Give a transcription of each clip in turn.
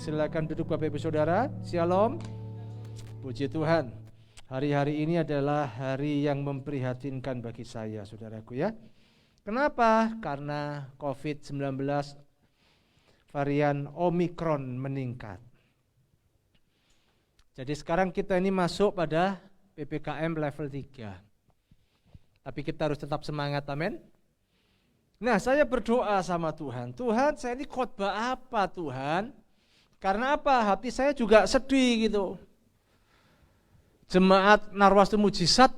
Silakan duduk Bapak Ibu Saudara. Shalom. Puji Tuhan. Hari-hari ini adalah hari yang memprihatinkan bagi saya, saudaraku ya. Kenapa? Karena COVID-19 varian Omikron meningkat. Jadi sekarang kita ini masuk pada PPKM level 3. Tapi kita harus tetap semangat, amin. Nah, saya berdoa sama Tuhan. Tuhan, saya ini khotbah apa Tuhan? Karena apa? Hati saya juga sedih gitu. Jemaat Narwastu Mujizat,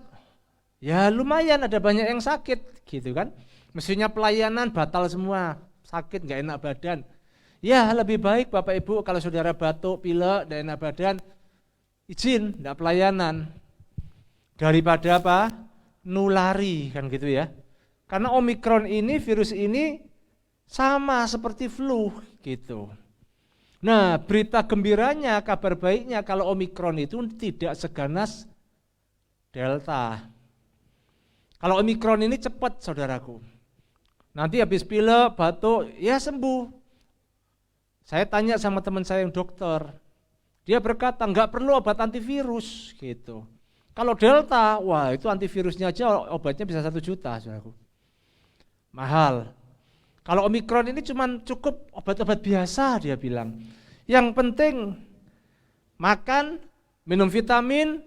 ya lumayan ada banyak yang sakit gitu kan. Mestinya pelayanan batal semua, sakit gak enak badan. Ya lebih baik Bapak Ibu kalau saudara batuk, pilek, gak enak badan, izin, gak pelayanan. Daripada apa? Nulari kan gitu ya. Karena Omikron ini, virus ini sama seperti flu gitu. Nah, berita gembiranya, kabar baiknya kalau Omikron itu tidak seganas Delta. Kalau Omikron ini cepat, saudaraku. Nanti habis pilek, batuk, ya sembuh. Saya tanya sama teman saya yang dokter. Dia berkata, enggak perlu obat antivirus gitu. Kalau Delta, wah itu antivirusnya aja obatnya bisa 1 juta, saudaraku. Mahal. Kalau Omikron ini cuma cukup obat-obat biasa dia bilang. Yang penting makan, minum vitamin,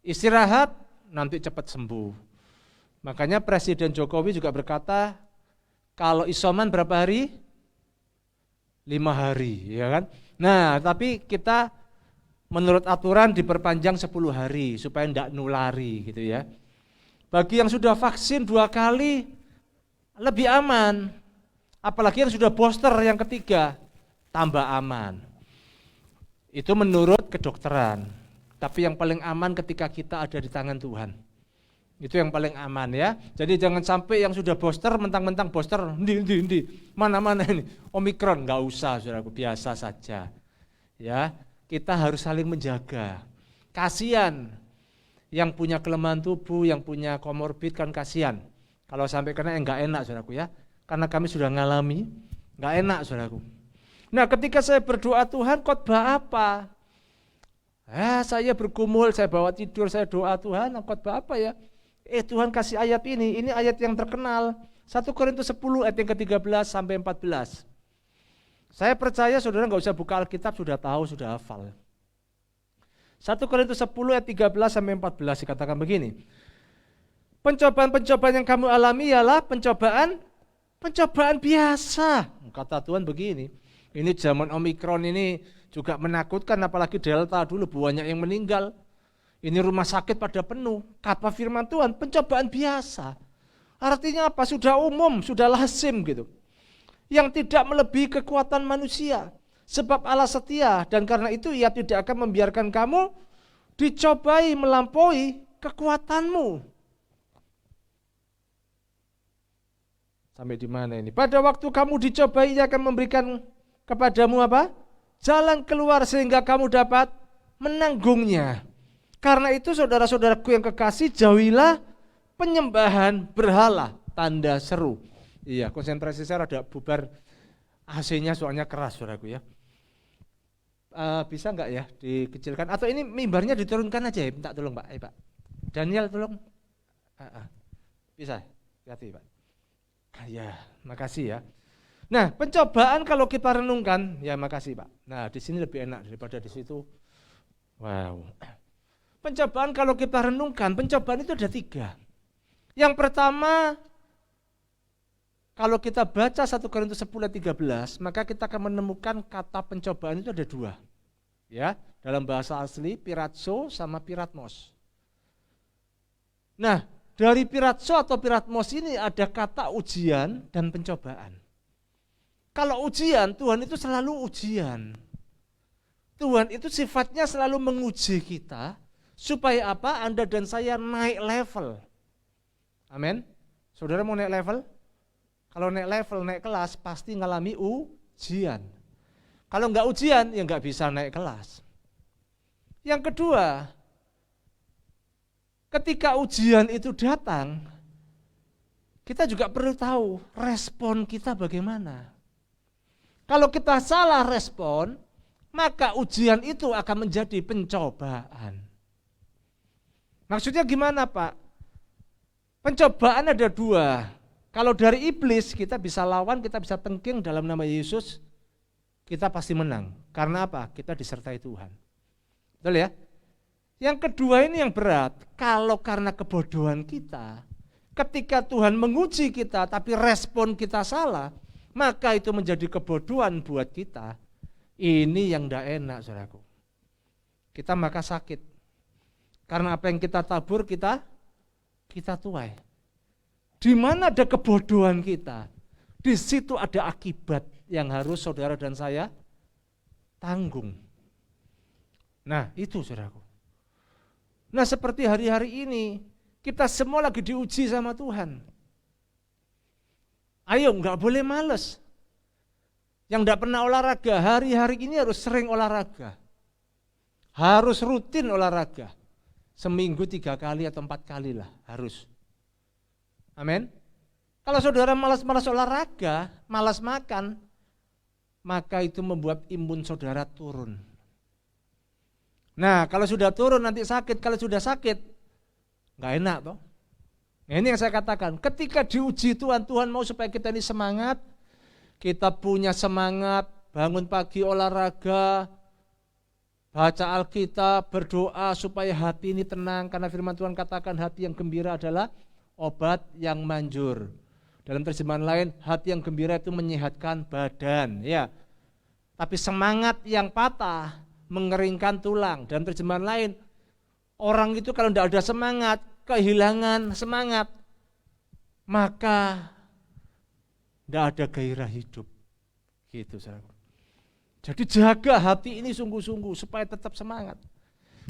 istirahat, nanti cepat sembuh. Makanya Presiden Jokowi juga berkata, kalau isoman berapa hari? 5 hari, ya kan? Nah, tapi kita menurut aturan diperpanjang 10 hari supaya tidak nulari gitu ya. Bagi yang sudah vaksin 2 kali lebih aman. Apalagi yang sudah booster yang ketiga, tambah aman. Itu menurut kedokteran. Tapi yang paling aman ketika kita ada di tangan Tuhan. Itu yang paling aman ya. Jadi jangan sampai yang sudah booster, mentang-mentang booster, mana-mana ini. Omikron, nggak usah, saudaraku, biasa saja. Ya, kita harus saling menjaga. Kasihan yang punya kelemahan tubuh, yang punya komorbid kan kasihan. Kalau sampai kena nggak enak, saudaraku ya. Karena kami sudah ngalami, nggak enak saudaraku. Nah ketika saya berdoa Tuhan khotbah apa? Saya bergumul, saya bawa tidur, saya doa Tuhan khotbah apa ya? Tuhan kasih ayat ini ayat yang terkenal. 1 Korintus 10 ayat yang ke-13 sampai 14. Saya percaya saudara nggak usah buka Alkitab, sudah tahu, sudah hafal. 1 Korintus 10 ayat 13 sampai 14 dikatakan begini. Pencobaan-pencobaan yang kamu alami ialah pencobaan biasa. Kata Tuhan begini, ini zaman Omikron ini juga menakutkan, apalagi Delta dulu banyak yang meninggal. Ini rumah sakit pada penuh. Kata firman Tuhan, pencobaan biasa. Artinya apa? Sudah umum, sudah lazim gitu. Yang tidak melebihi kekuatan manusia. Sebab Allah setia dan karena itu Ia tidak akan membiarkan kamu dicobai melampaui kekuatanmu. Sampai di mana ini? Pada waktu kamu dicobai, Ia akan memberikan kepadamu apa? Jalan keluar sehingga kamu dapat menanggungnya. Karena itu saudara-saudaraku yang kekasih, jauhilah penyembahan berhala, tanda seru. Iya, konsentrasi saya rada bubar, AC-nya soalnya keras saudaraku ya. Bisa enggak ya dikecilkan? Atau ini mimbarnya diturunkan aja ya, minta tolong Pak. Pak. Daniel tolong. Bisa, hati-hati Pak. Ya, makasih ya. Nah, pencobaan kalau kita renungkan, ya makasih Pak. Nah, di sini lebih enak daripada di situ. Wow. Pencobaan kalau kita renungkan, pencobaan itu ada 3. Yang pertama, kalau kita baca 1 Korintus 10 ayat 13, maka kita akan menemukan kata pencobaan itu ada 2. Ya, dalam bahasa asli piratso sama piratmos. Nah, dari piratso atau piratmos ini ada kata ujian dan pencobaan. Kalau ujian, Tuhan itu selalu ujian. Tuhan itu sifatnya selalu menguji kita, supaya apa? Anda dan saya naik level. Amin. Saudara mau naik level? Kalau naik level, naik kelas, pasti ngalami ujian. Kalau enggak ujian, ya enggak bisa naik kelas. Yang kedua, ketika ujian itu datang, kita juga perlu tahu respon kita bagaimana. Kalau kita salah respon, maka ujian itu akan menjadi pencobaan. Maksudnya gimana, Pak? Pencobaan ada dua. Kalau dari iblis kita bisa lawan, kita bisa tengking dalam nama Yesus, kita pasti menang. Karena apa? Kita disertai Tuhan. Betul ya? Yang kedua ini yang berat. Kalau karena kebodohan kita, ketika Tuhan menguji kita tapi respon kita salah, maka itu menjadi kebodohan buat kita. Ini yang tidak enak, saudaraku. Kita maka sakit. Karena apa yang kita tabur kita tuai. Di mana ada kebodohan kita, di situ ada akibat yang harus saudara dan saya tanggung. Nah, itu saudaraku. Nah, seperti hari-hari ini, kita semua lagi diuji sama Tuhan. Ayo, enggak boleh males. Yang enggak pernah olahraga, hari-hari ini harus sering olahraga. Harus rutin olahraga. Seminggu 3 kali atau 4 kali lah, harus. Amin. Kalau saudara malas-malas olahraga, malas makan, maka itu membuat imun saudara turun. Nah, kalau sudah turun nanti sakit, kalau sudah sakit, nggak enak toh. Nah, ini yang saya katakan, ketika diuji Tuhan, Tuhan mau supaya kita ini semangat, kita punya semangat, bangun pagi olahraga, baca Alkitab, berdoa supaya hati ini tenang, karena firman Tuhan katakan hati yang gembira adalah obat yang manjur. Dalam terjemahan lain, hati yang gembira itu menyehatkan badan, ya. Tapi semangat yang patah mengeringkan tulang. Dalam terjemahan lain, orang itu kalau tidak ada semangat, kehilangan semangat, maka tidak ada gairah hidup. Gitu, saudara. Jadi jaga hati ini sungguh-sungguh supaya tetap semangat.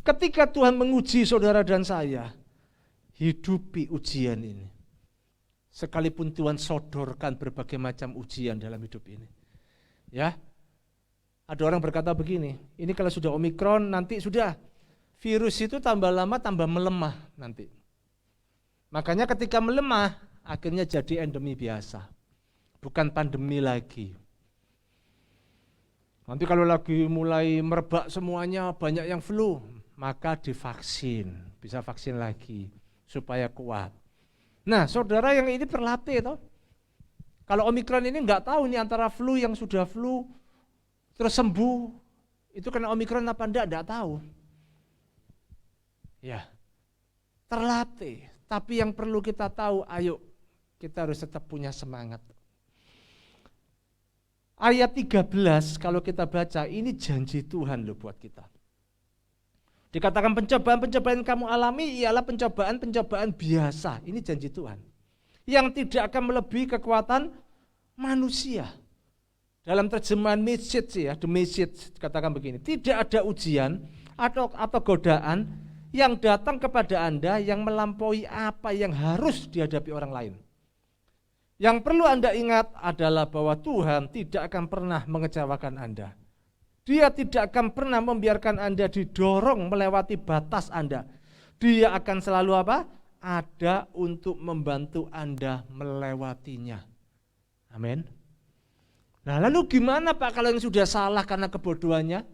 Ketika Tuhan menguji saudara dan saya, hidupi ujian ini. Sekalipun Tuhan sodorkan berbagai macam ujian dalam hidup ini. Ya. Ada orang berkata begini, ini kalau sudah Omikron nanti sudah virus itu tambah lama tambah melemah nanti. Makanya ketika melemah akhirnya jadi endemi biasa. Bukan pandemi lagi. Nanti kalau lagi mulai merebak semuanya banyak yang flu, maka divaksin, bisa vaksin lagi supaya kuat. Nah, saudara yang ini berlatih toh. Kalau Omikron ini enggak tahu ini antara flu yang sudah flu terus sembuh, itu kena Omikron apa enggak tahu. Ya, terlatih. Tapi yang perlu kita tahu, ayo kita harus tetap punya semangat. Ayat 13 kalau kita baca, ini janji Tuhan loh buat kita. Dikatakan pencobaan-pencobaan yang kamu alami ialah pencobaan-pencobaan biasa. Ini janji Tuhan. Yang tidak akan melebihi kekuatan manusia. Dalam terjemahan Message ya, The Message katakan begini, tidak ada ujian atau godaan yang datang kepada Anda yang melampaui apa yang harus dihadapi orang lain. Yang perlu Anda ingat adalah bahwa Tuhan tidak akan pernah mengecewakan Anda. Dia tidak akan pernah membiarkan Anda didorong melewati batas Anda. Dia akan selalu apa? Ada untuk membantu Anda melewatinya. Amin. Nah, lalu gimana Pak kalau yang sudah salah karena kebodohannya?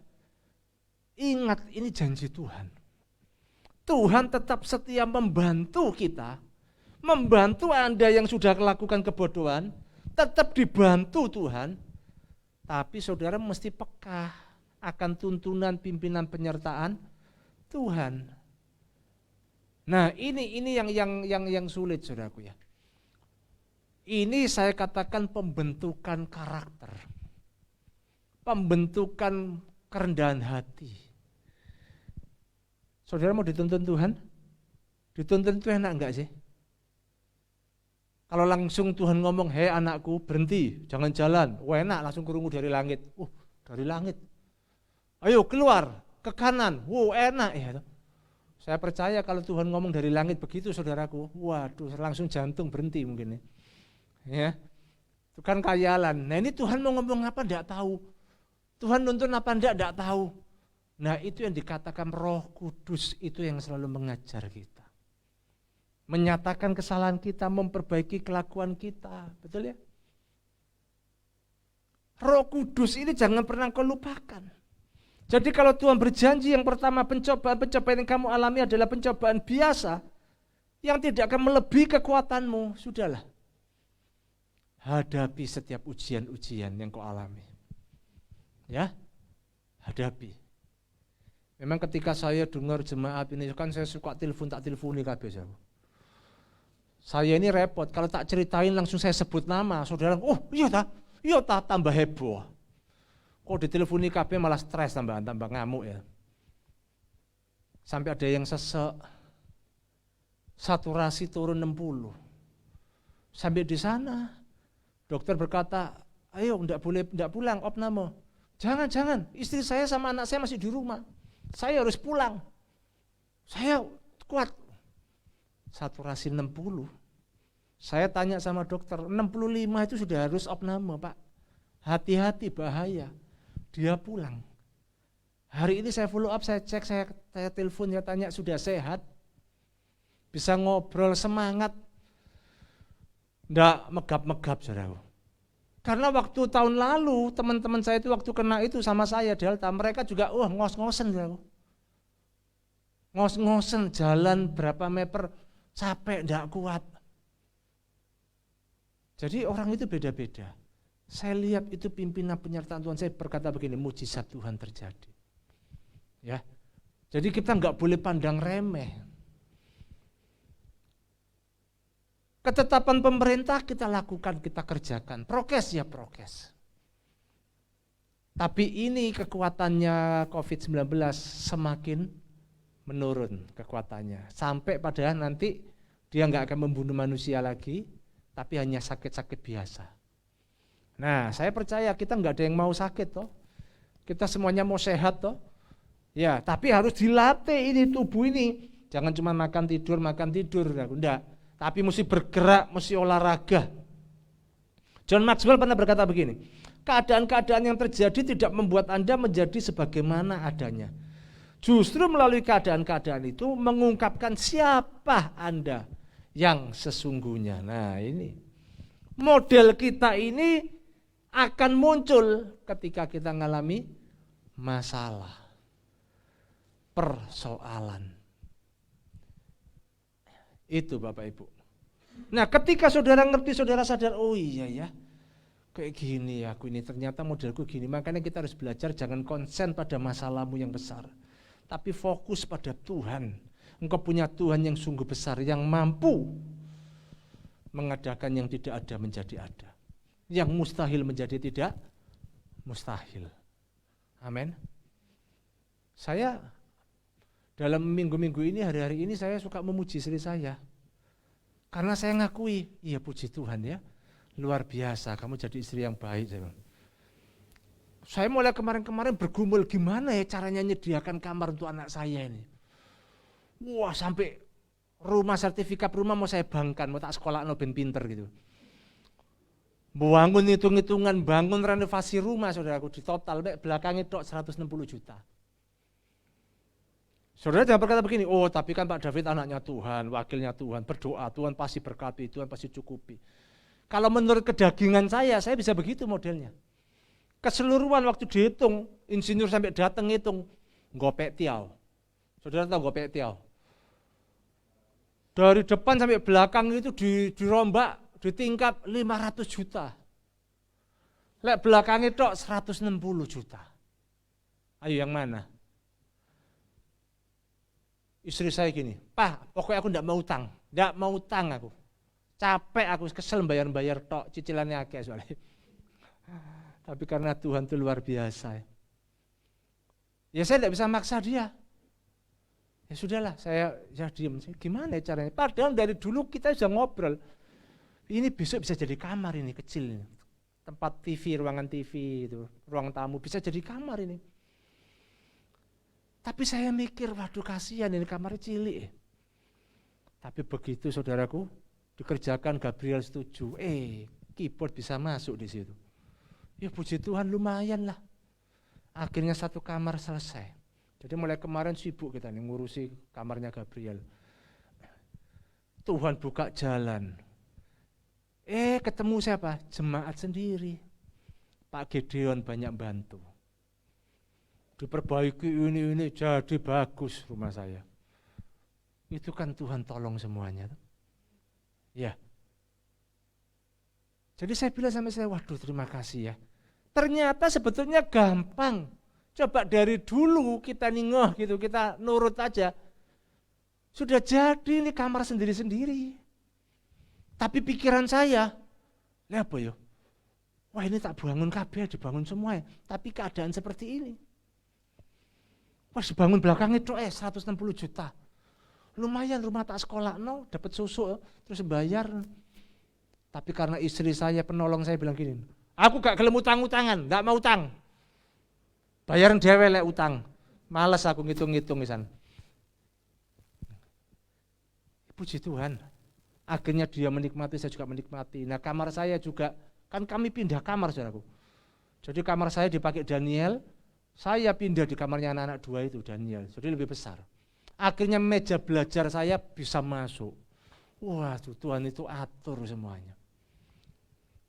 Ingat, ini janji Tuhan. Tuhan tetap setia membantu kita. Membantu Anda yang sudah melakukan kebodohan, tetap dibantu Tuhan. Tapi saudara mesti peka akan tuntunan pimpinan penyertaan Tuhan. Nah, ini yang sulit saudaraku ya. Ini saya katakan pembentukan karakter. Pembentukan kerendahan hati. Saudara mau dituntun Tuhan? Dituntun itu enak enggak sih? Kalau langsung Tuhan ngomong, hei anakku berhenti, jangan jalan. Wah enak, langsung kerungu dari langit. Dari langit. Ayo keluar, ke kanan. Enak ya. Saya percaya kalau Tuhan ngomong dari langit begitu saudaraku, waduh langsung jantung berhenti mungkin ya. Ya, itu kan khayalan. Nah ini Tuhan mau ngomong apa enggak tahu. Tuhan nuntun apa enggak tahu. Nah itu yang dikatakan Roh Kudus, itu yang selalu mengajar kita. Menyatakan kesalahan kita, memperbaiki kelakuan kita. Betul ya? Roh Kudus ini jangan pernah kau lupakan. Jadi kalau Tuhan berjanji yang pertama pencobaan yang kamu alami adalah pencobaan biasa yang tidak akan melebihi kekuatanmu, sudahlah. Hadapi setiap ujian-ujian yang kau alami. Ya, hadapi. Memang ketika saya dengar jemaat ini kan saya suka tak telefoni kabeh saya. Saya ini repot kalau tak ceritain langsung saya sebut nama, saudara, oh iya tambah heboh. Kok diteleponi kabeh malah stres tambah ngamuk ya. Sampai ada yang sesek, saturasi turun 60. Sampai di sana, dokter berkata, ayo enggak pulang, opname. Jangan, istri saya sama anak saya masih di rumah. Saya harus pulang. Saya kuat. Saturasi 60. Saya tanya sama dokter, 65 itu sudah harus opname, Pak. Hati-hati, bahaya. Dia pulang. Hari ini saya follow up, saya cek, saya telepon, saya tanya sudah sehat, bisa ngobrol, semangat, enggak megap-megap, saudara. Karena waktu tahun lalu teman-teman saya itu waktu kena itu sama saya Delta, mereka juga ngos-ngosen, saudara. Ngos-ngosen, jalan berapa meter, capek, enggak kuat. Jadi orang itu beda-beda. Saya lihat itu pimpinan penyertaan Tuhan, saya berkata begini, mujizat Tuhan terjadi. Ya, jadi kita nggak boleh pandang remeh. Ketetapan pemerintah kita lakukan, kita kerjakan. Prokes ya prokes. Tapi ini kekuatannya COVID-19 semakin menurun kekuatannya. Sampai pada nanti dia nggak akan membunuh manusia lagi, tapi hanya sakit-sakit biasa. Nah, saya percaya kita nggak ada yang mau sakit toh. Kita semuanya mau sehat toh. Ya, tapi harus dilatih ini tubuh ini. Jangan cuma makan tidur, enggak. Tapi mesti bergerak, mesti olahraga. John Maxwell pernah berkata begini, keadaan-keadaan yang terjadi tidak membuat Anda menjadi sebagaimana adanya. Justru melalui keadaan-keadaan itu mengungkapkan siapa Anda yang sesungguhnya. Nah, ini model kita ini akan muncul ketika kita mengalami masalah, persoalan. Itu Bapak Ibu. Nah, ketika saudara ngerti, saudara sadar, oh iya ya, kayak gini aku ini ternyata modelku gini. Makanya kita harus belajar jangan konsen pada masalahmu yang besar, tapi fokus pada Tuhan. Engkau punya Tuhan yang sungguh besar, yang mampu mengadakan yang tidak ada menjadi ada. Yang mustahil menjadi tidak mustahil. Amin. Saya dalam minggu-minggu ini, hari-hari ini saya suka memuji istri saya. Karena saya ngakui, iya puji Tuhan ya, luar biasa kamu jadi istri yang baik. Saya mulai kemarin-kemarin bergumul gimana ya caranya menyediakan kamar untuk anak saya ini. Wah, sampai rumah, sertifikat rumah mau saya bangkan, mau tak sekolah ben pinter gitu. Bangun hitung-hitungan, bangun renovasi rumah saudaraku, di total belakangnya tok 160 juta. Saudara jangan berkata begini, oh tapi kan Pak David anaknya Tuhan, wakilnya Tuhan, berdoa, Tuhan pasti berkati, Tuhan pasti cukupi. Kalau menurut kedagingan saya bisa begitu modelnya. Keseluruhan waktu dihitung, insinyur sampai datang hitung, gopek tiaw. Saudara tahu gopek tiaw? Dari depan sampai belakang itu dirombak, ditingkat 500 juta. Lek belakangnya tok 160 juta. Ayo yang mana? Istri saya gini, Pak, pokoknya aku enggak mau utang aku. Capek aku, kesel bayar tok, cicilannya akeh soalnya. Tapi karena Tuhan itu luar biasa. Ya saya enggak bisa maksa dia. Ya sudahlah, saya diam. Gimana caranya? Padahal dari dulu kita sudah ngobrol. Ini besok bisa jadi kamar ini kecil. Tempat TV, ruangan TV itu, ruang tamu bisa jadi kamar ini. Tapi saya mikir, waduh kasihan ini kamarnya cilik. Tapi begitu saudaraku, dikerjakan Gabriel setuju, keyboard bisa masuk di situ. Ya puji Tuhan lumayan lah. Akhirnya satu kamar selesai. Jadi mulai kemarin sibuk kita nih ngurusi kamarnya Gabriel. Tuhan buka jalan. Ketemu siapa? Jemaat sendiri. Pak Gedeon banyak bantu. diperbaiki ini jadi bagus rumah saya. Itu kan Tuhan tolong semuanya. Ya. Jadi saya bilang sama saya, waduh terima kasih ya. Ternyata sebetulnya gampang. Coba dari dulu kita ningoh gitu, kita nurut aja. Sudah jadi ini kamar sendiri-sendiri. Tapi pikiran saya, lihat apa ya? Wah ini tak bangun kabeh, dibangun semua ya. Tapi keadaan seperti ini. Wah dibangun belakang itu 160 juta. Lumayan rumah tak sekolah, dapat susu, terus bayar. Tapi karena istri saya, penolong saya bilang gini, aku gak gelem utang-utangan, gak mau utang. Bayaran dhewe lek utang. Males aku ngitung-ngitung misalnya. Puji Tuhan. Akhirnya dia menikmati, saya juga menikmati. Nah kamar saya juga, kan kami pindah kamar saudaraku. Jadi kamar saya dipakai Daniel, saya pindah di kamarnya anak-anak 2 itu, Daniel. Jadi lebih besar. Akhirnya meja belajar saya bisa masuk. Wah Tuhan itu atur semuanya.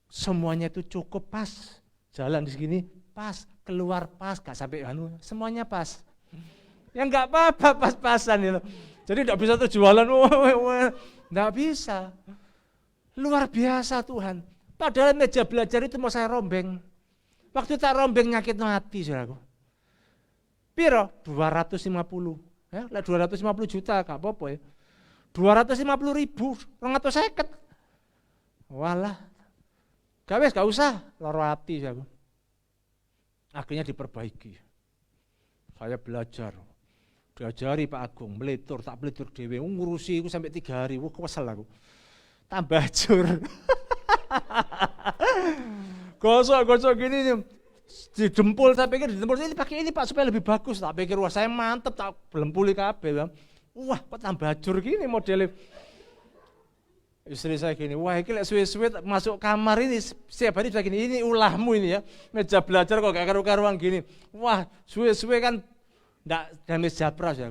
Semuanya itu cukup pas. Jalan di sini pas, keluar pas, gak sampai semuanya pas. Ya enggak apa-apa pas-pasan itu. Jadi enggak bisa tuh jualan, enggak bisa. Luar biasa Tuhan. Padahal meja belajar itu mau saya rombeng. Waktu tak rombeng nyakit hati saudaraku. Piro? 250. Ya, 250 juta gak apa-apa ya. 250.000, 250. Walah. Gak usah, loro hati aku. Akhirnya diperbaiki. Saya belajar. Diajari Pak Agung, melitur, tak melitur dhewe, ngurusi aku sampai 3 hari, kesel aku. Tambah jur. Gosok-gosok gini nih. Didempul, saya pikir didempul ini pakai ini Pak supaya lebih bagus. Tak pikir wah saya mantep, tak belempuli kabeh. Wah kok tambah jur gini modelnya. Istri saya gini, wah ini suwe-suwe masuk kamar ini setiap hari bisa gini, ini ulahmu ini ya, meja belajar kok gak karu-karuan gini. Wah suwe-suwe kan enggak damai japra ya.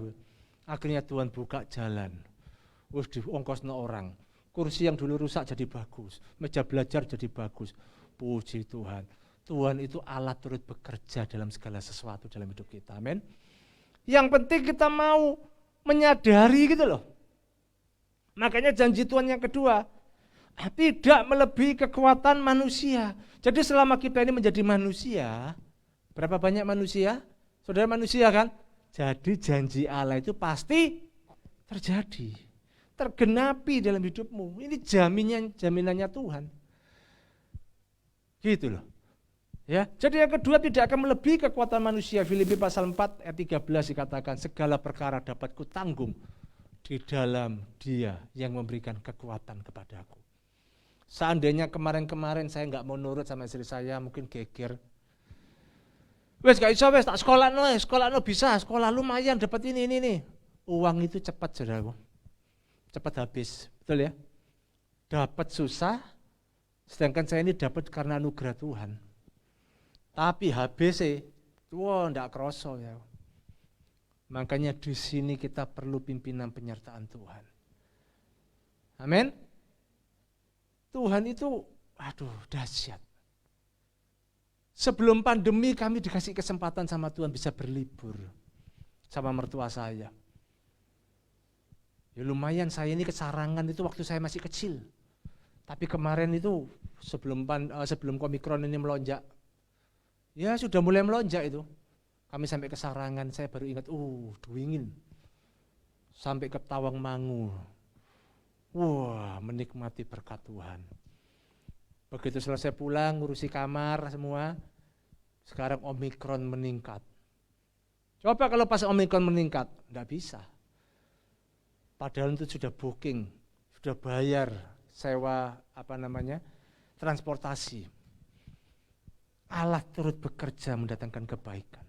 Akhirnya Tuhan buka jalan, wis diongkosno orang, kursi yang dulu rusak jadi bagus, meja belajar jadi bagus. Puji Tuhan, Tuhan itu Allah turut bekerja dalam segala sesuatu dalam hidup kita, amin. Yang penting kita mau menyadari gitu loh. Makanya janji Tuhan yang kedua, tidak melebihi kekuatan manusia. Jadi selama kita ini menjadi manusia, berapa banyak manusia? Saudara manusia kan? Jadi janji Allah itu pasti terjadi. Tergenapi dalam hidupmu. Ini jaminannya Tuhan. Gitu loh. Ya, jadi yang kedua tidak akan melebihi kekuatan manusia. Filipi pasal 4 ayat 13 dikatakan, segala perkara dapat kutanggung di dalam Dia yang memberikan kekuatan kepadaku. Seandainya kemarin-kemarin saya nggak mau nurut sama istri saya, mungkin geger. Wes gak iso wes tak sekolah no bisa, sekolah lumayan dapat ini nih. Uang itu cepat saudaraku, cepat habis, betul ya? Dapat susah, sedangkan saya ini dapat karena anugerah Tuhan. Tapi habis wah ndak kroso ya. Makanya di sini kita perlu pimpinan penyertaan Tuhan. Amin. Tuhan itu, dahsyat. Sebelum pandemi kami dikasih kesempatan sama Tuhan bisa berlibur sama mertua saya. Ya lumayan saya ini kesarangan itu waktu saya masih kecil. Tapi kemarin itu sebelum Omikron ini melonjak, ya sudah mulai melonjak itu. Kami sampai ke Sarangan, saya baru ingat, Duingin. Sampai ke Tawangmangu. Wah, menikmati berkat Tuhan. Begitu selesai pulang, ngurusi kamar semua, sekarang Omikron meningkat. Coba kalau pas Omikron meningkat, enggak bisa. Padahal itu sudah booking, sudah bayar sewa transportasi. Allah turut bekerja mendatangkan kebaikan.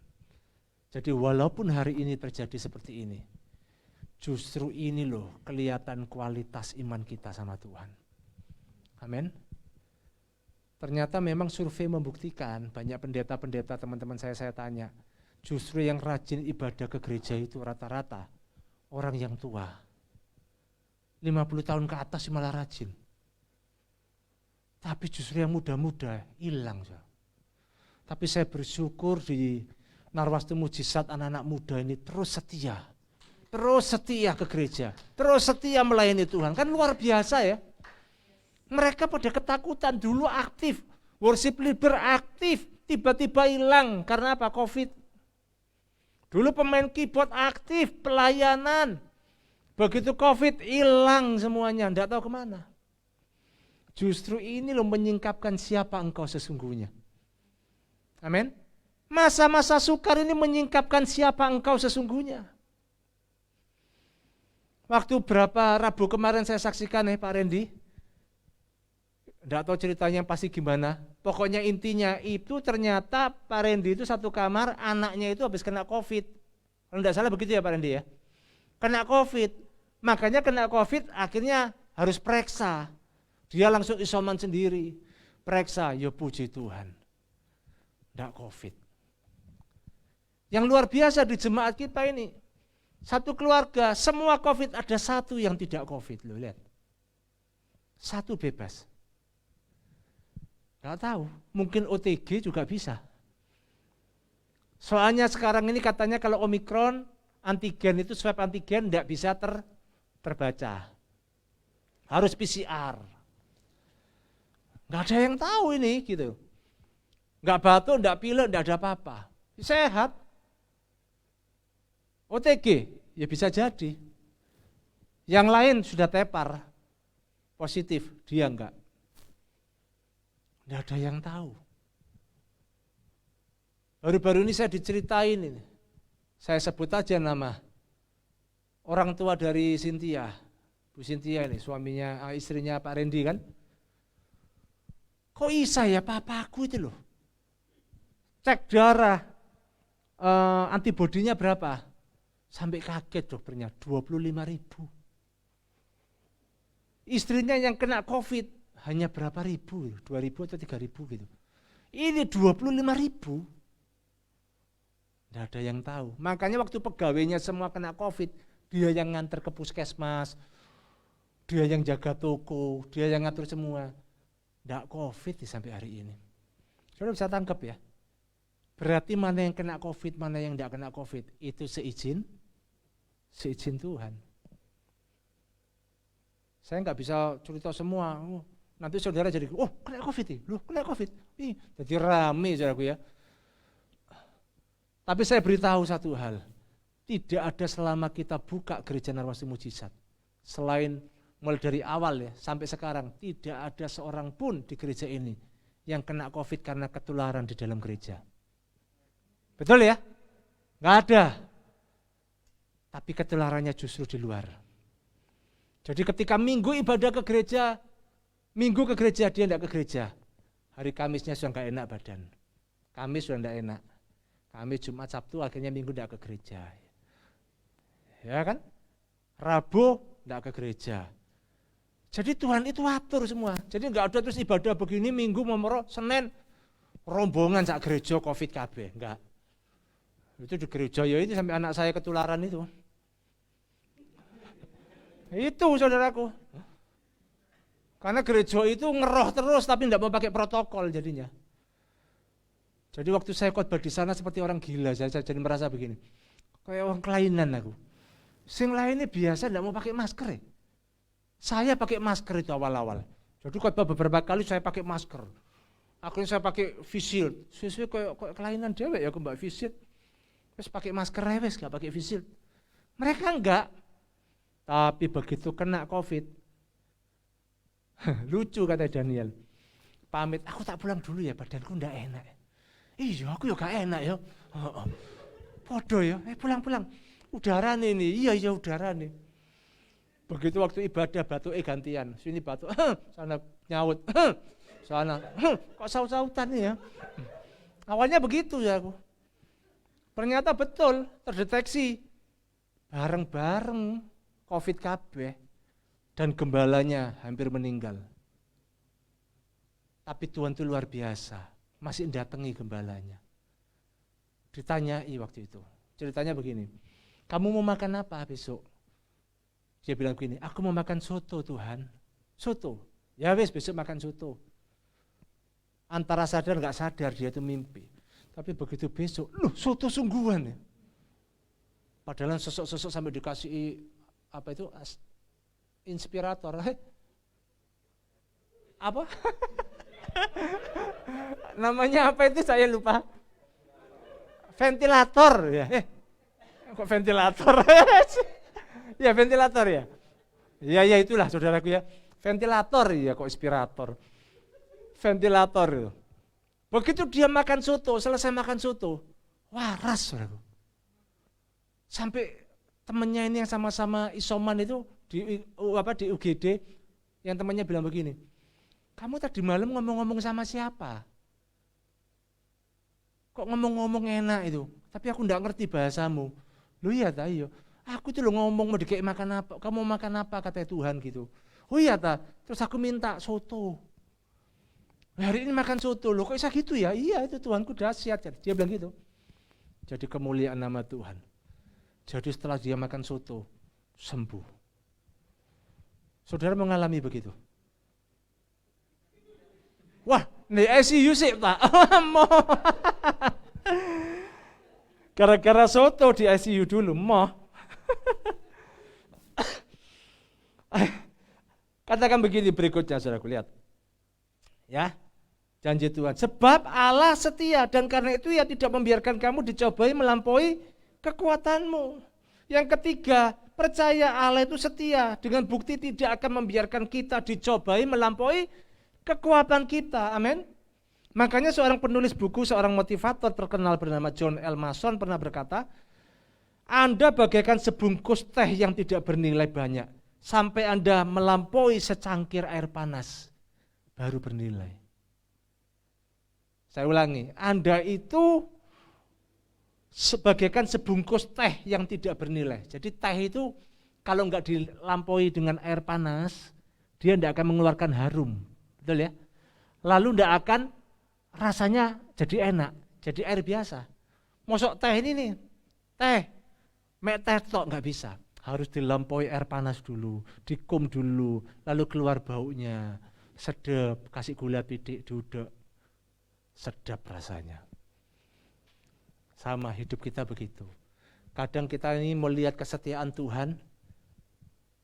Jadi walaupun hari ini terjadi seperti ini, justru ini loh kelihatan kualitas iman kita sama Tuhan. Amin. Ternyata memang survei membuktikan, banyak pendeta-pendeta teman-teman saya tanya, justru yang rajin ibadah ke gereja itu rata-rata orang yang tua. 50 tahun ke atas malah rajin. Tapi justru yang muda-muda hilang. Tapi saya bersyukur di Narwastu Mujizat anak-anak muda ini terus setia ke gereja, terus setia melayani Tuhan. Kan luar biasa ya. Mereka pada ketakutan, dulu aktif, worship leader aktif, tiba-tiba hilang. Karena apa? Covid. Dulu pemain keyboard aktif, pelayanan. Begitu Covid hilang semuanya, tidak tahu kemana. Justru ini loh menyingkapkan siapa engkau sesungguhnya. Amin. Masa-masa sukar ini menyingkapkan siapa engkau sesungguhnya. Waktu berapa Rabu kemarin saya saksikan Pak Randy. Tidak tahu ceritanya pasti gimana. Pokoknya intinya itu ternyata Pak Randy itu satu kamar, anaknya itu habis kena Covid. Kalau tidak salah begitu ya Pak Randy ya. Kena Covid. Makanya kena Covid akhirnya harus periksa. Dia langsung isoman sendiri. Periksa, ya puji Tuhan. Tidak Covid. Yang luar biasa di jemaat kita ini, satu keluarga, semua Covid, ada satu yang tidak Covid. Loh, lihat. Satu bebas. Nggak tahu, mungkin OTG juga bisa. Soalnya sekarang ini katanya kalau Omikron, antigen itu swab antigen tidak bisa terbaca. Harus PCR. Nggak ada yang tahu ini gitu. Nggak batuk, nggak pilek, nggak ada apa-apa. Sehat. OTG, ya bisa jadi. Yang lain sudah tepar, positif, dia enggak. Tidak ada yang tahu. Baru-baru ini saya diceritain ini. Saya sebut aja nama. Orang tua dari Cynthia, Bu Cynthia ini, suaminya, istrinya Pak Randy kan. Kok bisa ya papaku itu loh. Cek darah, antibodinya berapa? Sampai kaget dokternya, 25.000. Istrinya yang kena Covid hanya berapa ribu, 2.000 atau 3.000 gitu. Ini 25.000. Tidak ada yang tahu. Makanya waktu pegawainya semua kena Covid, dia yang nganter ke puskesmas, dia yang jaga toko, dia yang ngatur semua. Tidak Covid sampai hari ini. Saudara bisa tangkap ya. Berarti mana yang kena Covid, mana yang tidak kena Covid, itu seizin Tuhan. Saya nggak bisa cerita semua. Nanti saudara jadi, kena Covid nih, loh kena Covid. Jadi rame saudaraku ya. Tapi saya beritahu satu hal, tidak ada selama kita buka gereja Narwastu Mujizat, selain mulai dari awal ya sampai sekarang, tidak ada seorang pun di gereja ini yang kena Covid karena ketularan di dalam gereja. Betul ya? Nggak ada. Tapi ketularannya justru di luar. Jadi ketika minggu ibadah ke gereja, minggu ke gereja, dia tidak ke gereja. Hari Kamisnya sudah nggak enak badan. Kamis sudah tidak enak. Kamis, Jumat, Sabtu, akhirnya minggu tidak ke gereja. Ya kan? Rabu tidak ke gereja. Jadi Tuhan itu atur semua. Jadi nggak ada terus ibadah begini, minggu memoro, Senin, rombongan sak gereja Covid KB. Enggak. Itu di gereja ya ini sampai anak saya ketularan itu. Itu saudaraku. Karena gereja itu ngeroh terus tapi tidak mau pakai protokol jadinya. Jadi waktu saya khotbah di sana seperti orang gila, saya jadi merasa begini. Kayak orang kelainan aku. Sing lainnya biasa tidak mau pakai masker ya. Saya pakai masker itu awal-awal. Jadi khotbah beberapa kali saya pakai masker. Akhirnya saya pakai face shield. Sesuai kayak kelainan dewek ya aku mbak face shield. Terus pakai masker rewes gak pakai face shield. Mereka enggak. Tapi begitu kena Covid, lucu kata Daniel, pamit, aku tak pulang dulu ya, badanku enggak enak. Iya, aku juga gak enak ya. Podo ya, pulang-pulang. Udara nih, iya udara nih. Begitu waktu ibadah batuk gantian, sini batuk, sana nyaut, sana, kok saut-sautan nih ya. Awalnya begitu ya aku. Ternyata betul, terdeteksi bareng-bareng. Covid KB dan gembalanya hampir meninggal. Tapi Tuhan itu luar biasa, masih datangi gembalanya. Ditanyai waktu itu, ceritanya begini, kamu mau makan apa besok? Dia bilang begini, aku mau makan soto Tuhan. Soto, ya wes besok makan soto. Antara sadar nggak sadar dia itu mimpi. Tapi begitu besok, loh soto sungguhan ya. Padahal sosok-sosok sampai dikasih apa itu inspirator. Apa? Namanya apa itu saya lupa. Ventilator ya. Kok ventilator? Ya ventilator ya. Ya itulah saudaraku ya. Ventilator ya kok inspirator. Ventilator itu. Begitu dia makan soto, selesai makan soto, waras saudaraku. Sampai temennya ini yang sama-sama isoman itu di UGD, yang temannya bilang begini, kamu tadi malam ngomong-ngomong sama siapa? Kok ngomong-ngomong enak itu, tapi aku enggak ngerti bahasamu. Loh iya ta, iya. Aku itu lo ngomong mau dikek makan apa, kamu makan apa kata Tuhan gitu. Oh iya ta, terus aku minta soto. Hari ini makan soto, loh kok bisa gitu ya? Iya itu Tuhanku dahsyat, dia bilang gitu. Jadi kemuliaan nama Tuhan. Jadi setelah dia makan soto, sembuh. Saudara mengalami begitu? Wah, nih ICU sih Pak. Gara-gara soto di ICU dulu, moh. Katakan begini berikutnya, saudaraku lihat. Ya, janji Tuhan. Sebab Allah setia dan karena itu ia tidak membiarkan kamu dicobai melampaui kekuatanmu. Yang ketiga, percaya Allah itu setia dengan bukti tidak akan membiarkan kita dicobai melampaui kekuatan kita. Amin. Makanya seorang penulis buku, seorang motivator terkenal bernama John L. Mason pernah berkata, Anda bagaikan sebungkus teh yang tidak bernilai banyak, sampai Anda melampaui secangkir air panas, baru bernilai. Saya ulangi, Anda itu sebagaikan sebungkus teh yang tidak bernilai. Jadi teh itu kalau enggak dilampaui dengan air panas, dia tidak akan mengeluarkan harum. Betul ya? Lalu tidak akan rasanya jadi enak, jadi air biasa. Mosok teh ini nih, mek teh tok enggak bisa. Harus dilampaui air panas dulu, dikum dulu, lalu keluar baunya. Sedap, kasih gula pidik duduk. Sedap rasanya. Sama hidup kita begitu. Kadang kita ini melihat kesetiaan Tuhan.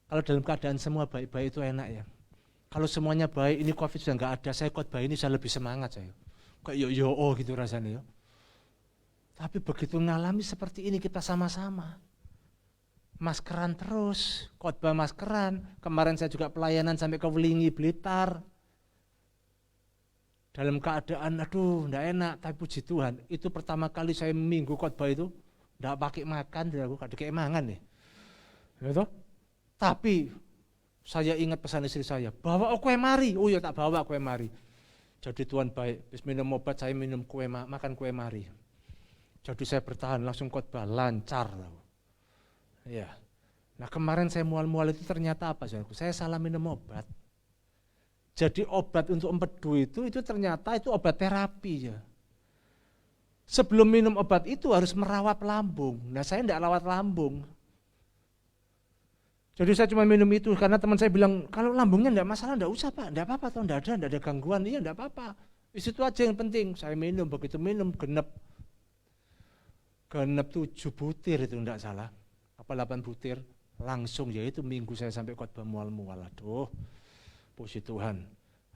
Kalau dalam keadaan semua baik-baik itu enak ya. Kalau semuanya baik, ini COVID sudah enggak ada, saya khotbah ini saya lebih semangat saya. Kayak yo gitu rasanya ya. Tapi begitu ngalami seperti ini kita sama-sama. Maskeran terus, khotbah maskeran. Kemarin saya juga pelayanan sampai ke Welingi, Blitar. Dalam keadaan aduh enggak enak, tapi puji Tuhan, itu pertama kali saya minggu khotbah itu enggak pakai makan, aku enggak kayak mangan nih. Gitu. Tapi saya ingat pesan istri saya, bawa kue mari. Oh ya tak bawa kue mari. Jadi Tuhan baik, habis minum obat saya minum kue makan kue mari. Jadi saya bertahan langsung khotbah lancar. Ya. Nah kemarin saya mual-mual itu ternyata apa? Saya salah minum obat. Jadi obat untuk empedu itu ternyata itu obat terapi ya. Sebelum minum obat itu harus merawat lambung. Nah saya tidak rawat lambung. Jadi saya cuma minum itu karena teman saya bilang kalau lambungnya tidak masalah, tidak usah Pak, tidak apa-apa, tidak ada gangguan, iya tidak apa-apa. Itu aja yang penting. Saya minum, begitu minum genep 7 butir itu tidak salah, apa 8 butir, langsung ya itu minggu saya sampai khotbah mual-mual. Aduh, puji Tuhan.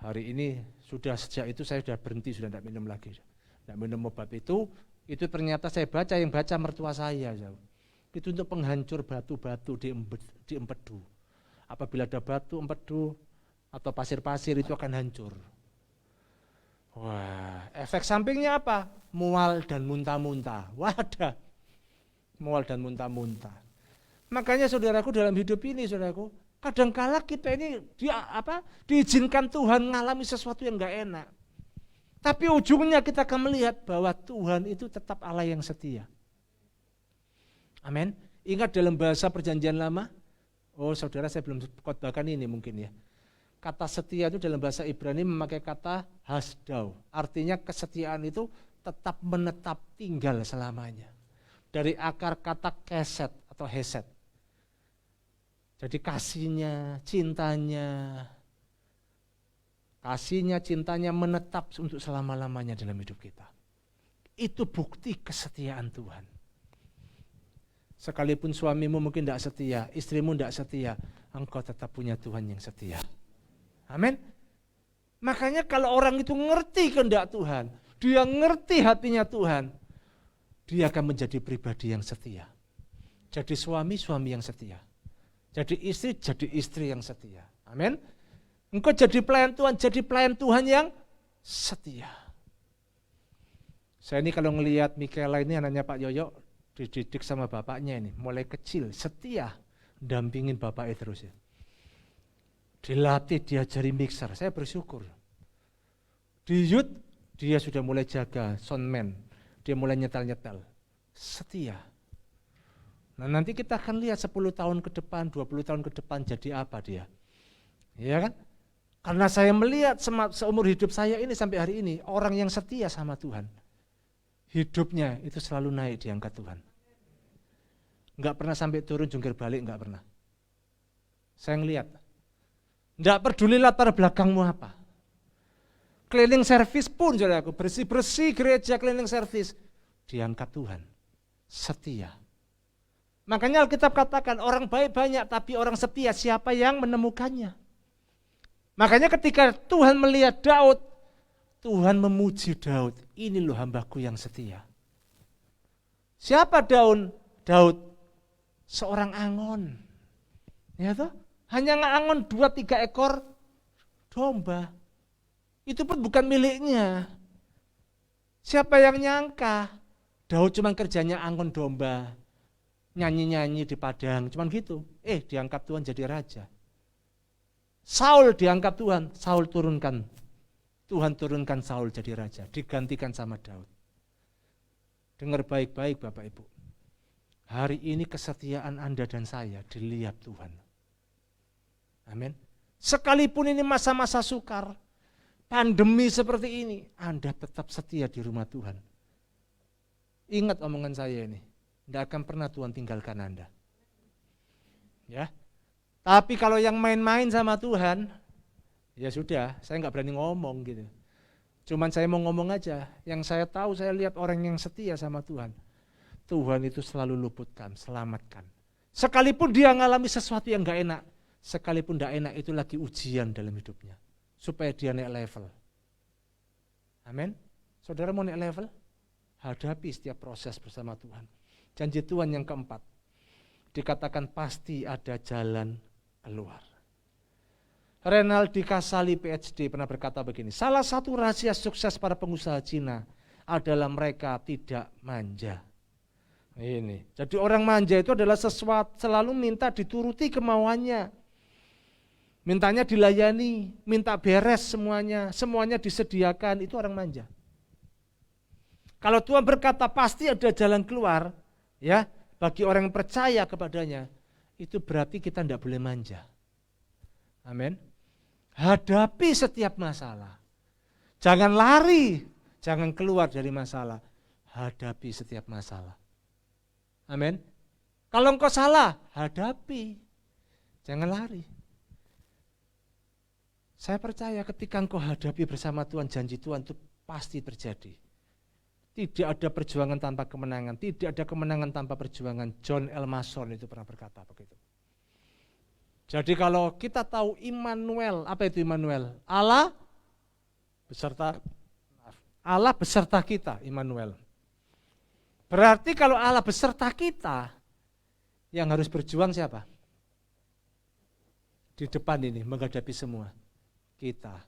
Hari ini sudah sejak itu saya sudah berhenti, sudah tidak minum lagi, tidak minum obat itu ternyata saya baca yang baca mertua saya. Itu untuk penghancur batu-batu di empedu. Apabila ada batu, empedu, atau pasir-pasir itu akan hancur. Wah, efek sampingnya apa? Mual dan muntah-muntah. Wadah, mual dan muntah-muntah. Makanya saudaraku dalam hidup ini, saudaraku, kadangkala kita ini diizinkan Tuhan mengalami sesuatu yang enggak enak. Tapi ujungnya kita akan melihat bahwa Tuhan itu tetap Allah yang setia. Amin. Ingat dalam bahasa perjanjian lama, oh saudara saya belum khotbahkan ini mungkin ya. Kata setia itu dalam bahasa Ibrani memakai kata hasdau. Artinya kesetiaan itu tetap menetap tinggal selamanya. Dari akar kata keset atau heset. Jadi kasihnya, cintanya menetap untuk selama-lamanya dalam hidup kita. Itu bukti kesetiaan Tuhan. Sekalipun suamimu mungkin tidak setia, istrimu tidak setia, engkau tetap punya Tuhan yang setia. Amin. Makanya kalau orang itu ngerti kehendak Tuhan, dia ngerti hatinya Tuhan, dia akan menjadi pribadi yang setia. Jadi suami yang setia. Jadi istri yang setia. Amin. Engkau jadi pelayan Tuhan yang setia. Saya ini kalau ngelihat Michaela ini anaknya Pak Yoyo, dididik sama bapaknya ini, mulai kecil, setia, dampingin bapaknya terus ya. Dilatih, diajari mixer, saya bersyukur. Di youth, dia sudah mulai jaga, soundman, dia mulai nyetel-nyetel, setia. Nah nanti kita akan lihat 10 tahun ke depan, 20 tahun ke depan jadi apa dia. Iya kan? Karena saya melihat seumur hidup saya ini sampai hari ini, orang yang setia sama Tuhan, hidupnya itu selalu naik diangkat Tuhan. Enggak pernah sampai turun jungkir balik, enggak pernah. Saya ngelihat. Enggak peduli latar belakangmu apa. Cleaning service pun saudaraku, bersih-bersih gereja cleaning service, diangkat Tuhan. Setia. Makanya Alkitab katakan orang baik banyak tapi orang setia siapa yang menemukannya. Makanya ketika Tuhan melihat Daud, Tuhan memuji Daud, ini loh hambaku yang setia. Siapa Daud? Seorang angon. Ya toh? Hanya ngangon 2-3 ekor domba. Itu pun bukan miliknya. Siapa yang nyangka? Daud cuma kerjanya angon domba. Nyanyi-nyanyi di padang, cuman gitu. Diangkat Tuhan jadi raja. Saul diangkat Tuhan, Tuhan turunkan Saul jadi raja, digantikan sama Daud. Dengar baik-baik Bapak Ibu. Hari ini kesetiaan Anda dan saya dilihat Tuhan. Amin. Sekalipun ini masa-masa sukar, pandemi seperti ini, Anda tetap setia di rumah Tuhan. Ingat omongan saya ini, tidak akan pernah Tuhan tinggalkan Anda. Ya. Tapi kalau yang main-main sama Tuhan, ya sudah, saya nggak berani ngomong gitu. Cuman saya mau ngomong aja, yang saya tahu saya lihat orang yang setia sama Tuhan. Tuhan itu selalu luputkan, selamatkan. Sekalipun dia ngalami sesuatu yang nggak enak, sekalipun nggak enak itu lagi ujian dalam hidupnya, supaya dia naik level. Amin. Saudara mau naik level? Hadapi setiap proses bersama Tuhan. Janji Tuhan yang keempat, dikatakan pasti ada jalan keluar. Renaldi Kasali PhD pernah berkata begini, salah satu rahasia sukses para pengusaha Cina adalah mereka tidak manja. Ini, jadi orang manja itu adalah sesuatu selalu minta dituruti kemauannya. Mintanya dilayani, minta beres semuanya disediakan, itu orang manja. Kalau Tuhan berkata pasti ada jalan keluar, ya, bagi orang yang percaya kepadanya, itu berarti kita tidak boleh manja. Amin. Hadapi setiap masalah. Jangan lari, jangan keluar dari masalah. Hadapi setiap masalah. Amin. Kalau engkau salah, hadapi. Jangan lari. Saya percaya ketika engkau hadapi bersama Tuhan, janji Tuhan itu pasti terjadi. Tidak ada perjuangan tanpa kemenangan, tidak ada kemenangan tanpa perjuangan. John L. Mason itu pernah berkata begitu. Jadi kalau kita tahu Immanuel, apa itu Immanuel? Allah beserta kita, Immanuel. Berarti kalau Allah beserta kita, yang harus berjuang siapa? Di depan ini menghadapi semua. Kita,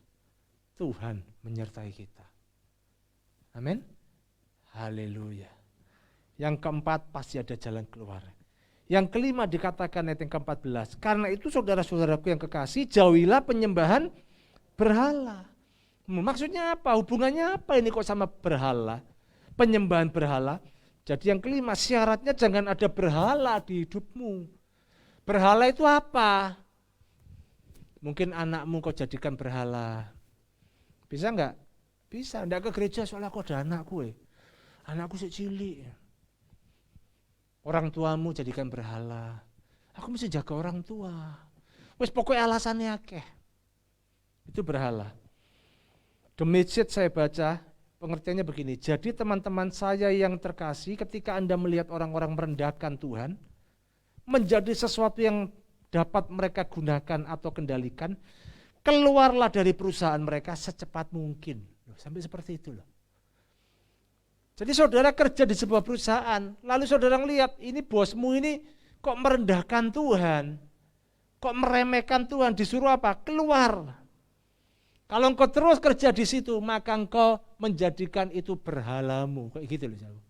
Tuhan menyertai kita. Amin. Haleluya. Yang keempat pasti ada jalan keluar. Yang kelima dikatakan ayat yang ke-14. Karena itu saudara-saudaraku yang kekasih, jauhilah penyembahan berhala. Maksudnya apa? Hubungannya apa ini kok sama berhala? Penyembahan berhala. Jadi yang kelima, syaratnya jangan ada berhala di hidupmu. Berhala itu apa? Mungkin anakmu kau jadikan berhala. Bisa enggak? Bisa, enggak ke gereja soalnya kau ada anakku. Anakku cilik. Orang tuamu jadikan berhala. Aku mesti jaga orang tua. Wes pokoknya alasannya akeh. Itu berhala. The Message saya baca, Pengertiannya begini, jadi teman-teman saya yang terkasih, ketika Anda melihat orang-orang merendahkan Tuhan, menjadi sesuatu yang dapat mereka gunakan atau kendalikan, keluarlah dari perusahaan mereka secepat mungkin. Sampai seperti itu loh. Jadi saudara kerja di sebuah perusahaan, lalu saudara lihat ini bosmu ini kok merendahkan Tuhan, kok meremehkan Tuhan, disuruh apa? Keluar. Kalau engkau terus kerja di situ, maka engkau menjadikan itu berhalamu. Kayak gitu loh.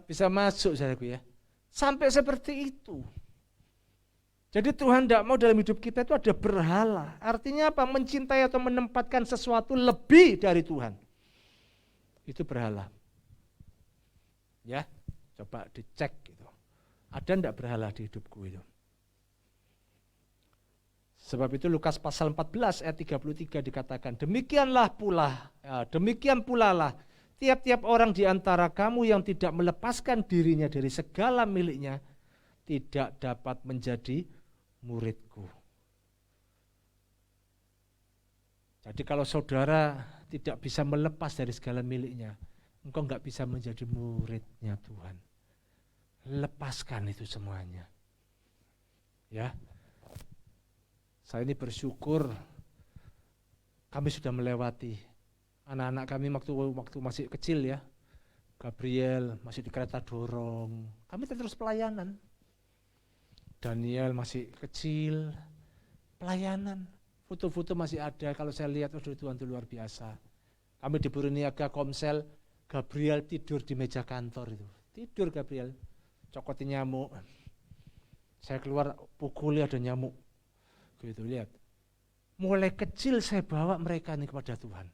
Bisa masuk saudaraku ya. Sampai seperti itu. Jadi Tuhan tidak mau dalam hidup kita itu ada berhala. Artinya apa? Mencintai atau menempatkan sesuatu lebih dari Tuhan. Itu berhala. Ya, coba dicek gitu. Ada enggak berhala di hidupku itu? Sebab itu Lukas pasal 14 ayat 33 dikatakan, demikian pula lah tiap-tiap orang di antara kamu yang tidak melepaskan dirinya dari segala miliknya tidak dapat menjadi muridku. Jadi kalau saudara tidak bisa melepas dari segala miliknya, engkau enggak bisa menjadi muridnya Tuhan. Lepaskan itu semuanya. Ya. Saya ini bersyukur kami sudah melewati. Anak-anak kami waktu masih kecil ya. Gabriel masih di kereta dorong. Kami terus pelayanan. Daniel masih kecil. Pelayanan. Foto-foto masih ada. Kalau saya lihat, oh Tuhan itu luar biasa. Kami di Buruniaga Komsel, Gabriel tidur di meja kantor itu. Tidur Gabriel. Cokotin nyamuk. Saya keluar pukuli ada nyamuk. Gitu lihat. Mulai kecil saya bawa mereka ini kepada Tuhan.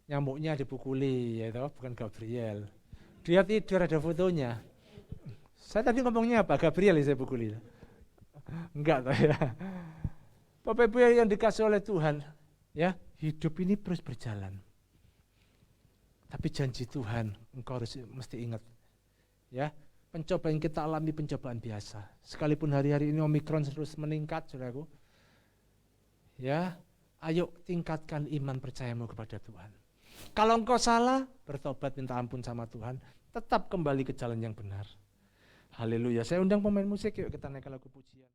Nyamuknya dipukuli ya toh, bukan Gabriel. Dia tidur ada fotonya. Saya tadi ngomongnya apa? Gabriel yang saya pukuli. Enggak toh ya. Bapak Ibu yang dikasih oleh Tuhan, ya, hidup ini terus berjalan. Tapi janji Tuhan engkau harus mesti ingat. Ya. Pencobaan kita alami pencobaan biasa. Sekalipun hari-hari ini Omikron terus meningkat, saudaraku. Ya, ayo tingkatkan iman percayamu kepada Tuhan. Kalau engkau salah, bertobat minta ampun sama Tuhan. Tetap kembali ke jalan yang benar. Haleluya. Saya undang pemain musik, yuk kita naikkan lagu pujian.